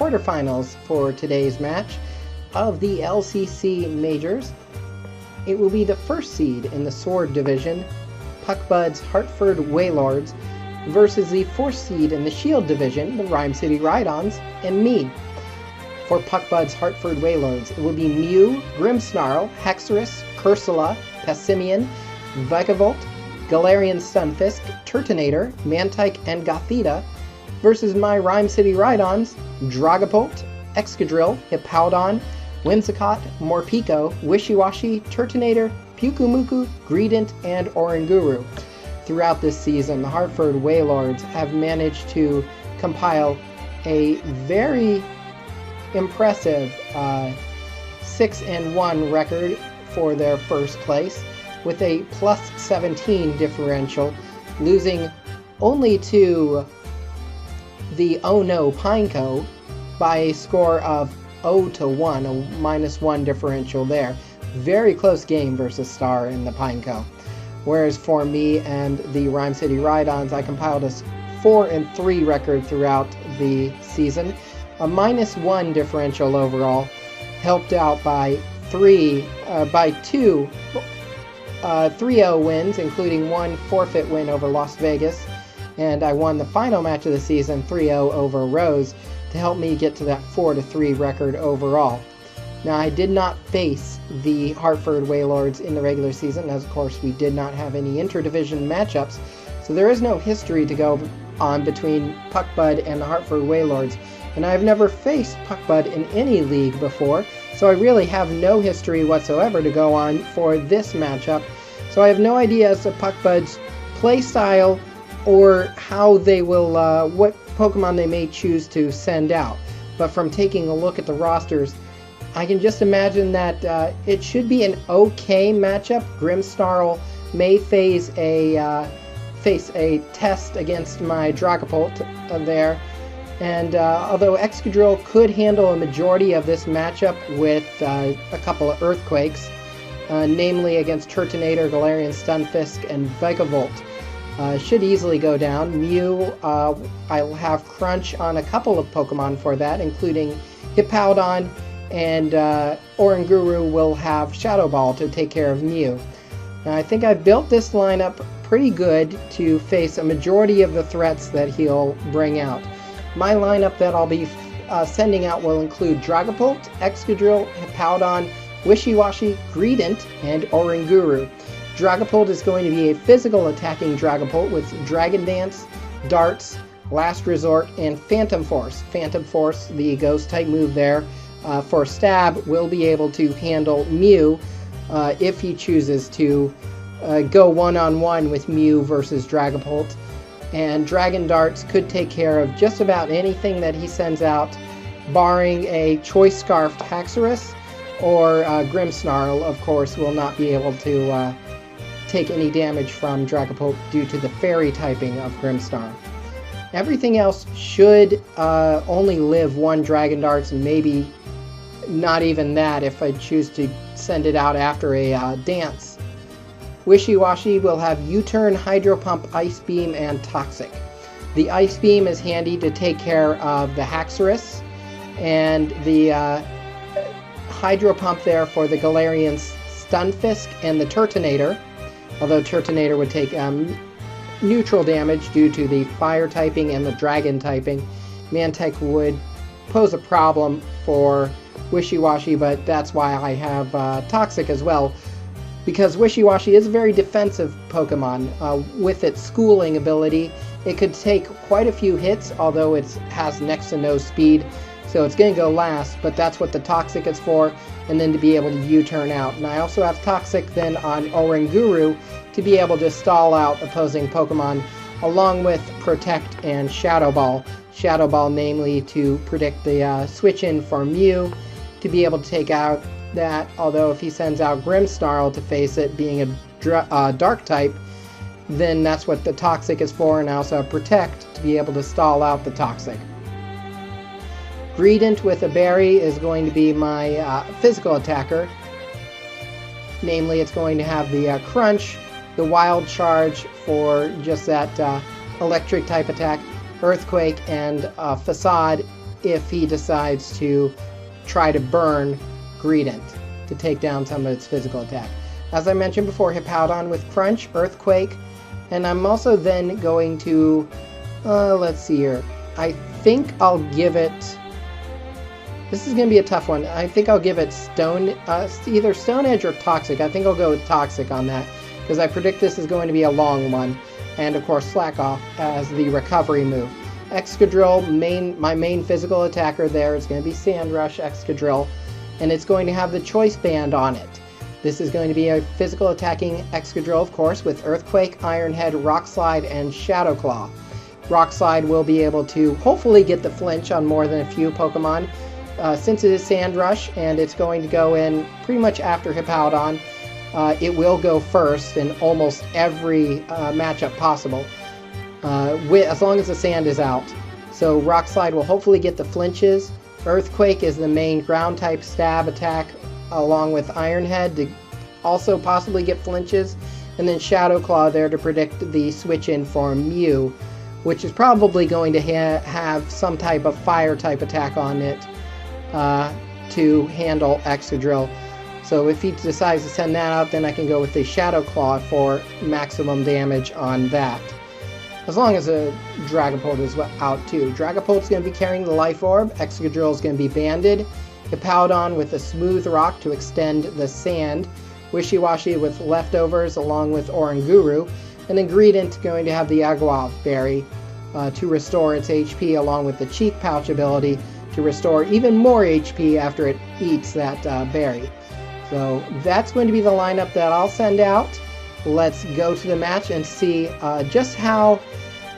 quarterfinals for today's match of the LCC Majors. It will be the first seed in the Sword Division, Puckbud's Hartford Wailords, versus the fourth seed in the Shield Division, the Rhyme City Rhydons, and me. For Puckbud's Hartford Wailords, it will be Mew, Grimmsnarl, Hexorus, Cursula, Passimian, Vikavolt, Galarian Stunfisk, Turtonator, Mantike, and Gothita, versus my Rhyme City Rhydons, Dragapult, Excadrill, Hippowdon, Whimsicott, Morpeko, Wishiwashi, Turtonator, Pyukumuku, Greedent, and Oranguru. Throughout this season, the Hartford Wailords have managed to compile a very impressive 6-1 record for their first place, with a plus 17 differential, losing only to the Oh No Pineco by a score of 0-1, a -1 differential there. Very close game versus Star in the Pineco. Whereas for me and the Rhyme City Rhydons, I compiled a 4-3 record throughout the season, a -1 differential overall, helped out by two 3-0 wins, including one forfeit win over Las Vegas, and I won the final match of the season 3-0 over Rose to help me get to that 4-3 record overall. Now, I did not face the Hartford Wailords in the regular season, as of course we did not have any interdivision matchups, so there is no history to go on between Puckbud and the Hartford Wailords, and I've never faced Puckbud in any league before, so I really have no history whatsoever to go on for this matchup. So I have no idea as to Puckbud's play style or how they will, what Pokemon they may choose to send out. But from taking a look at the rosters, I can just imagine that it should be an okay matchup. Grimmsnarl may face a test against my Dragapult there. And although Excadrill could handle a majority of this matchup with a couple of Earthquakes, namely against Turtonator, Galarian Stunfisk, and Vikavolt, should easily go down. Mew, I'll have Crunch on a couple of Pokemon for that, including Hippowdon, and Oranguru will have Shadow Ball to take care of Mew. Now, I think I've built this lineup pretty good to face a majority of the threats that he'll bring out. My lineup that I'll be sending out will include Dragapult, Excadrill, Hippowdon, Wishiwashi, Greedent, and Oranguru. Dragapult is going to be a physical attacking Dragapult with Dragon Dance, Darts, Last Resort, and Phantom Force. Phantom Force, the ghost type move there, for stab, will be able to handle Mew if he chooses to go one-on-one with Mew versus Dragapult. And Dragon Darts could take care of just about anything that he sends out, barring a Choice Scarfed Hexorus, or Grimmsnarl, of course, will not be able to take any damage from Dragapult due to the fairy typing of Grimmsnarl. Everything else should only live one Dragon Darts, and maybe not even that if I choose to send it out after a dance. Wishiwashi will have U-Turn, Hydro Pump, Ice Beam, and Toxic. The Ice Beam is handy to take care of the Hexorus, and the Hydro Pump there for the Galarian Stunfisk and the Turtonator, although Turtonator would take neutral damage due to the Fire typing and the Dragon typing. Mantike would pose a problem for Wishiwashi, but that's why I have Toxic as well, because Wishiwashi is a very defensive Pokemon. With its schooling ability, it could take quite a few hits, although it has next to no speed, so it's going to go last, but that's what the Toxic is for, and then to be able to U-turn out. And I also have Toxic then on Oranguru to be able to stall out opposing Pokemon, along with Protect and Shadow Ball. Shadow Ball namely to predict the switch-in for Mew, to be able to take out that, although if he sends out Grimmsnarl to face it, being a Dark type, then that's what the Toxic is for, and I also have Protect to be able to stall out the Toxic. Greedent with a Berry is going to be my physical attacker. Namely, it's going to have the Crunch, the Wild Charge for just that electric type attack, Earthquake, and Facade if he decides to try to burn Greedent to take down some of its physical attack. As I mentioned before, Hippowdon with Crunch, Earthquake, and I'm also then going to, let's see here, I think I'll give it, this is going to be a tough one, I think I'll give it either Stone Edge or Toxic. I think I'll go with Toxic on that, because I predict this is going to be a long one, and of course Slack Off as the recovery move. Excadrill, my main physical attacker there, is going to be Sand Rush Excadrill, and it's going to have the Choice Band on it. This is going to be a physical attacking Excadrill, of course, with Earthquake, Iron Head, Rock Slide, and Shadow Claw. Rock Slide will be able to hopefully get the flinch on more than a few Pokemon. Since it is Sand Rush and it's going to go in pretty much after Hippowdon, it will go first in almost every matchup possible, as long as the sand is out. So Rock Slide will hopefully get the flinches. Earthquake is the main ground type stab attack, along with Iron Head to also possibly get flinches, and then Shadow Claw there to predict the switch in for Mew, which is probably going to have some type of fire type attack on it to handle Excadrill. So if he decides to send that out, then I can go with the Shadow Claw for maximum damage on that. As long as a Dragapult is out too. Dragapult's going to be carrying the Life Orb, Excadrill is going to be banded, Hippowdon with a Smooth Rock to extend the sand, Wishy-Washy with Leftovers along with Oranguru, and then Greedent going to have the Agua Berry to restore its HP, along with the Cheek Pouch ability to restore even more HP after it eats that berry. So that's going to be the lineup that I'll send out. Let's go to the match and see just how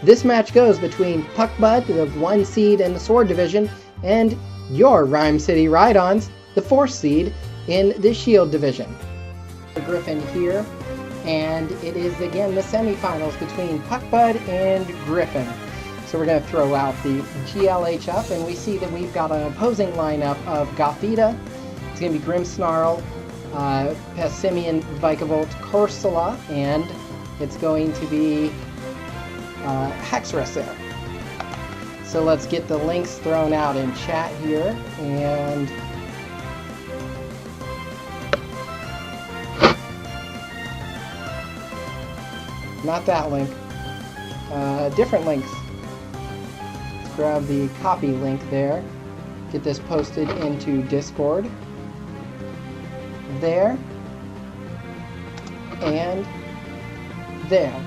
this match goes between Puckbud, the 1 seed in the Sword Division, and your Rhyme City Rhydons, the 4th seed in the Shield Division. Griffin here, and it is again the semifinals between Puckbud and Griffin. So we're going to throw out the GLH up, and we see that we've got an opposing lineup of Gothita. It's going to be Grimmsnarl, Passimian, Vikavolt, Corsola, and it's going to be Hexorus there. So let's get the links thrown out in chat here, and not that link, different links. Let's grab the copy link there, get this posted into Discord. There, and there.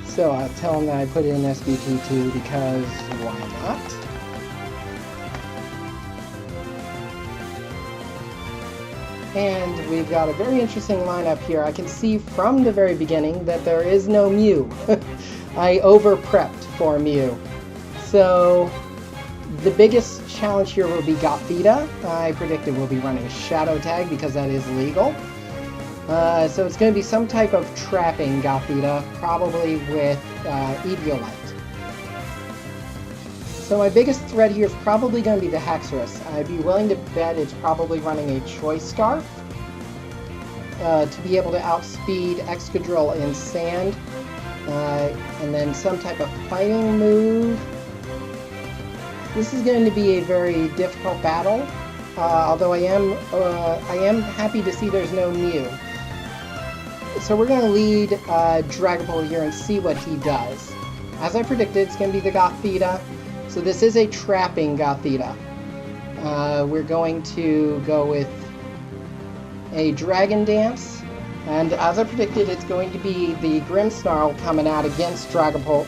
So I'll tell them that I put it in SBT2 because why not? And we've got a very interesting lineup here. I can see from the very beginning that there is no Mew. I over-prepped for Mew. So the biggest challenge here will be Gothita. I predicted we'll be running Shadow Tag because that is legal. So it's going to be some type of trapping Gothita, probably with Eviolite. So my biggest threat here is probably going to be the Hexorus. I'd be willing to bet it's probably running a Choice Scarf to be able to outspeed Excadrill in Sand, and then some type of fighting move. This is going to be a very difficult battle, although I am happy to see there's no Mew. So we're going to lead Dragapult here and see what he does. As I predicted, it's going to be the Gothita. So this is a trapping Gothita. We're going to go with a Dragon Dance, and as I predicted, it's going to be the Grimmsnarl coming out against Dragapult.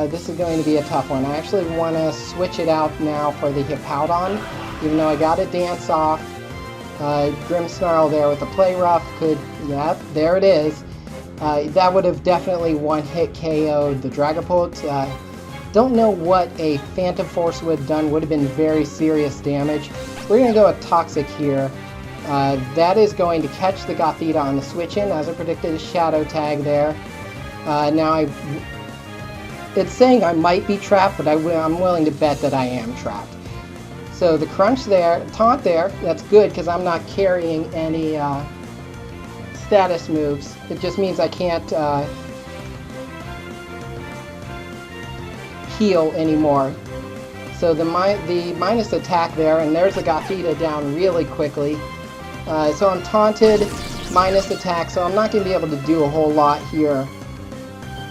This is going to be a tough one. I actually want to switch it out now for the Hippowdon, even though I got a Dance Off. Grimmsnarl there with the Play Rough could, yep, there it is. That would have definitely one-hit KO'd the Dragapult. Don't know what a Phantom Force would have done. Would have been very serious damage. We're going to go with Toxic here. That is going to catch the Gothita on the switch-in, as I predicted a Shadow Tag there. Now it's saying I might be trapped, but I'm willing to bet that I am trapped. So the Crunch there, Taunt there, that's good because I'm not carrying any status moves. It just means I can't heal anymore. So the minus attack there, and there's the Gothita down really quickly. So I'm taunted, minus attack, so I'm not going to be able to do a whole lot here.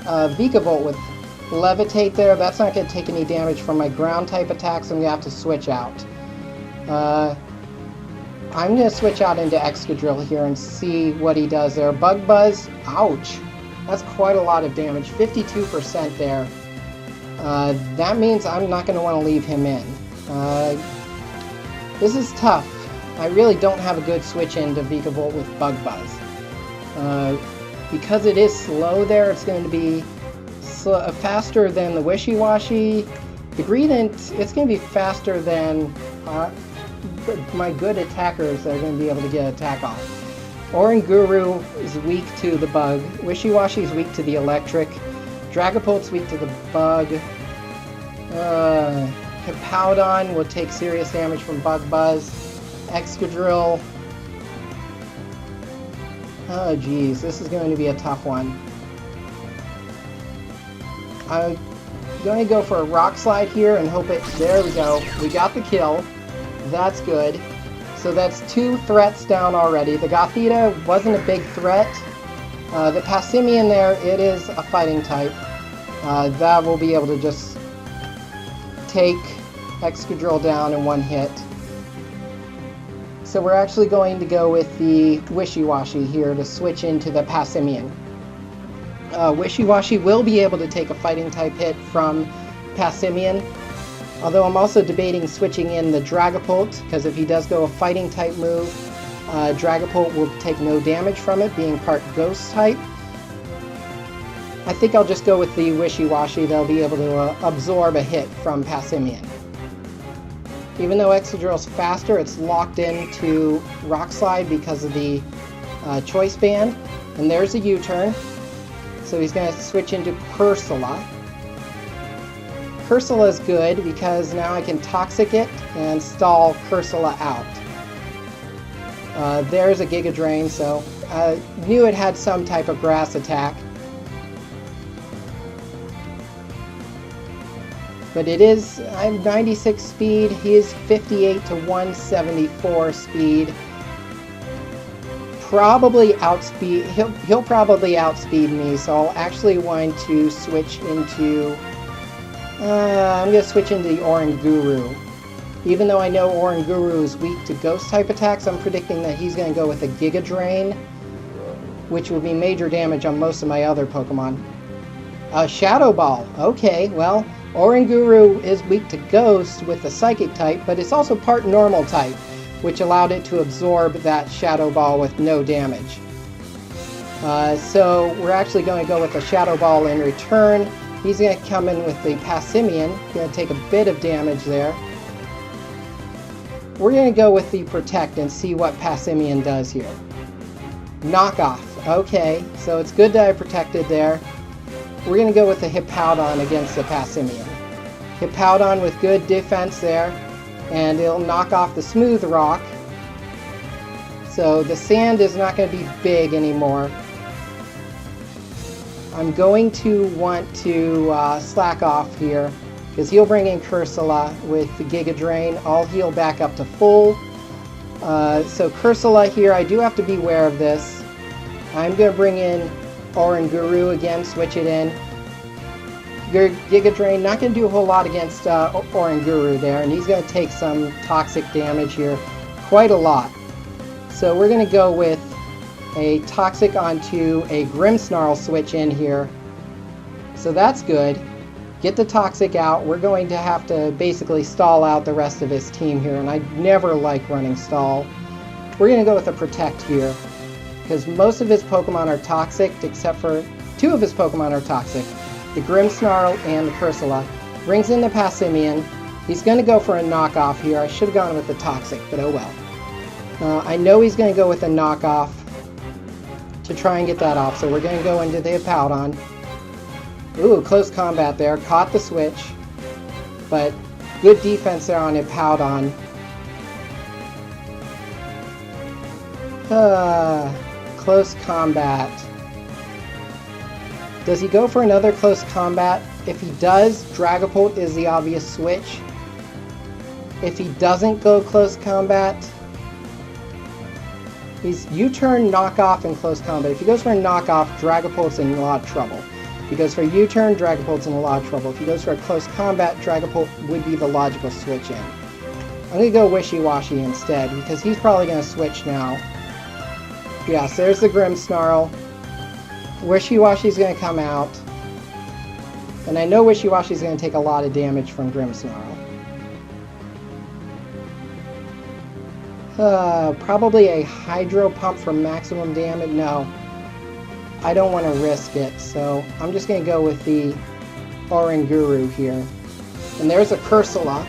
Vikavolt with Levitate there, that's not going to take any damage from my ground type attacks, so I'm going to have to switch out. I'm going to switch out into Excadrill here and see what he does there. Bug Buzz, ouch. That's quite a lot of damage, 52% there. That means I'm not going to want to leave him in. This is tough. I really don't have a good switch into Vikavolt with Bug Buzz. Because it is slow there, it's going to be faster than the Wishy-Washy. The Greedent, it's going to be faster than my good attackers that are going to be able to get an attack off. Oranguru is weak to the bug. Wishy-Washy is weak to the electric. Dragapult's weak to the bug. Hippowdon will take serious damage from Bug Buzz. Excadrill. Oh geez, this is going to be a tough one. I'm going to go for a Rock Slide here and hope it... There we go. We got the kill. That's good. So that's 2 threats down already. The Gothita wasn't a big threat. The Passimian there, it is a fighting type. That will be able to just take Excadrill down in one hit. So we're actually going to go with the Wishy-Washy here to switch into the Passimian. Wishy-Washy will be able to take a fighting type hit from Passimian. Although I'm also debating switching in the Dragapult, because if he does go a fighting type move, Dragapult will take no damage from it, being part Ghost type. I think I'll just go with the Wishy-Washy. They'll be able to absorb a hit from Passimian. Even though Excadrill's faster, it's locked into Rock Slide because of the Choice Band. And there's a U-turn. So he's going to switch into Cursula. Cursula is good because now I can Toxic it and stall Cursula out. There's a Giga Drain, so I knew it had some type of grass attack. But it is, I'm 96 speed, he is 58 to 174 speed. Probably outspeed, he'll probably outspeed me, so I'll actually want to switch into, I'm going to switch into the Oranguru. Even though I know Oranguru is weak to ghost type attacks, I'm predicting that he's going to go with a Giga Drain, which will be major damage on most of my other Pokemon. Shadow Ball, okay, well, Oranguru is weak to Ghost with the Psychic type, but it's also part Normal type, which allowed it to absorb that Shadow Ball with no damage. So we're actually going to go with a Shadow Ball in return. He's going to come in with the Passimian, going to take a bit of damage there. We're going to go with the Protect and see what Passimian does here. Knockoff, okay, so it's good that I protected there. We're going to go with the Hippowdon against the Passimian. Hippowdon with good defense there, and it'll knock off the Smooth Rock. So the sand is not going to be big anymore. I'm going to want to slack off here, because he'll bring in Cursula with the Giga Drain. I'll heal back up to full. So Cursula here, I do have to be aware of this. I'm going to bring in Oranguru again, switch it in. Giga Drain, not going to do a whole lot against Oranguru there, and he's going to take some toxic damage here, quite a lot. So we're going to go with a Toxic onto a Grimmsnarl switch in here. So that's good. Get the Toxic out. We're going to have to basically stall out the rest of his team here, and I never like running stall. We're going to go with a Protect here, because most of his Pokemon are Toxic, except for 2 of his Pokemon are Toxic. The Grimmsnarl and the Cursula. Brings in the Passimian. He's going to go for a knockoff here. I should have gone with the Toxic, but oh well. I know he's going to go with a knockoff to try and get that off, so we're going to go into the Hippowdon. Ooh, close combat there. Caught the switch, but good defense there on Hippowdon. close combat. Does he go for another close combat? If he does, Dragapult is the obvious switch. If he doesn't go close combat, he's U-turn, knockoff, and close combat. If he goes for a knockoff, Dragapult's in a lot of trouble. If he goes for a U-turn, Dragapult's in a lot of trouble. If he goes for a close combat, Dragapult would be the logical switch in. I'm going to go Wishy-Washy instead, because he's probably going to switch now. Yes, there's the Grimmsnarl. Wishy-Washy's going to come out. And I know Wishy-Washy's going to take a lot of damage from Grimmsnarl. Probably a Hydro Pump for maximum damage. No, I don't want to risk it, so I'm just going to go with the Oranguru here. And there's a Cursula.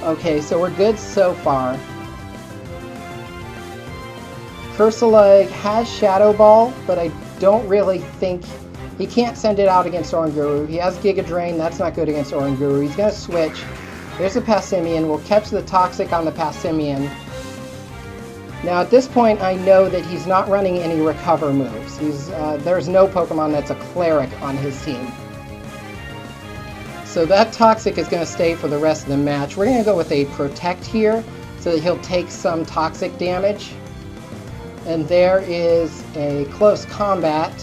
Okay, so we're good so far. Cursula has Shadow Ball, but I don't really think... He can't send it out against Oranguru. He has Giga Drain. That's not good against Oranguru. He's going to switch. There's a Passimian. We'll catch the Toxic on the Passimian. Now at this point I know that he's not running any recover moves. There's no Pokemon that's a Cleric on his team. So that Toxic is going to stay for the rest of the match. We're going to go with a Protect here so that he'll take some Toxic damage. And there is a close combat.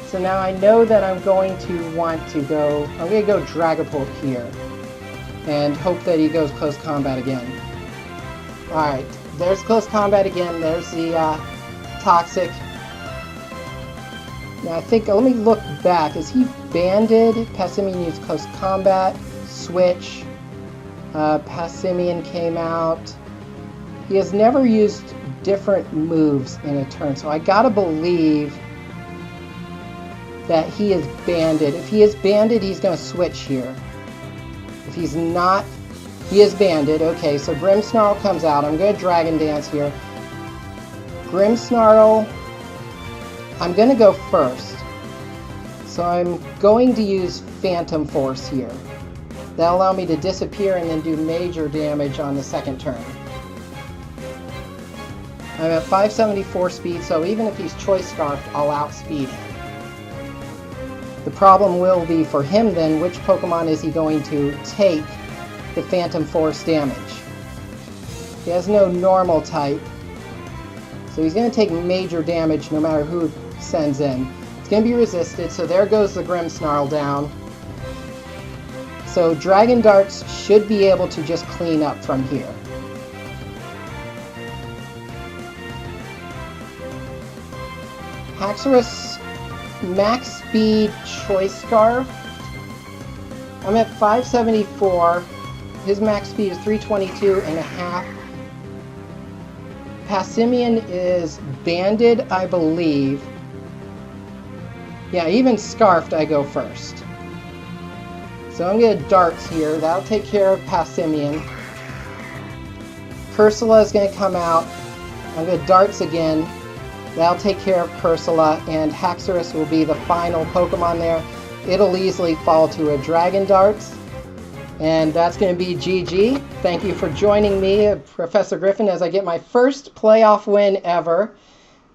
So now I know that I'm going to want to go... I'm going to go Dragapult here. And hope that he goes close combat again. Alright, there's close combat again. There's the Toxic. Now I think, let me look back. Is he banded? Passimian used close combat. Switch. Passimian came out. He has never used different moves in a turn, so I gotta believe that he is banded. If he is banded, he's gonna switch here. If he's not, he is banded. Okay, so Grimmsnarl comes out. I'm going to Dragon Dance here. Grimmsnarl, I'm going to go first. So I'm going to use Phantom Force here. That'll allow me to disappear and then do major damage on the second turn. I'm at 574 speed, so even if he's Choice Scarfed, I'll outspeed him. The problem will be for him then, which Pokemon is he going to take the Phantom Force damage? He has no normal type, so he's going to take major damage no matter who sends in. It's going to be resisted, so there goes the Grimmsnarl down. So Dragon Darts should be able to just clean up from here. Haxorus max speed Choice Scarf. I'm at 574. His max speed is 322.5. Passimian is banded, I believe. Yeah, even Scarfed I go first. So I'm going to Darts here. That'll take care of Passimian. Cursula is going to come out. I'm going to Darts again. That'll take care of Cursula, and Haxorus will be the final Pokemon there. It'll easily fall to a Dragon Darts. And that's going to be GG. Thank you for joining me, Professor Griffin, as I get my first playoff win ever.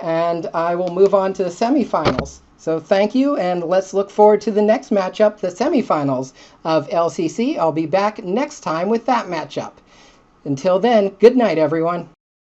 And I will move on to the semifinals. So thank you, and let's look forward to the next matchup, the semifinals of LCC. I'll be back next time with that matchup. Until then, good night, everyone.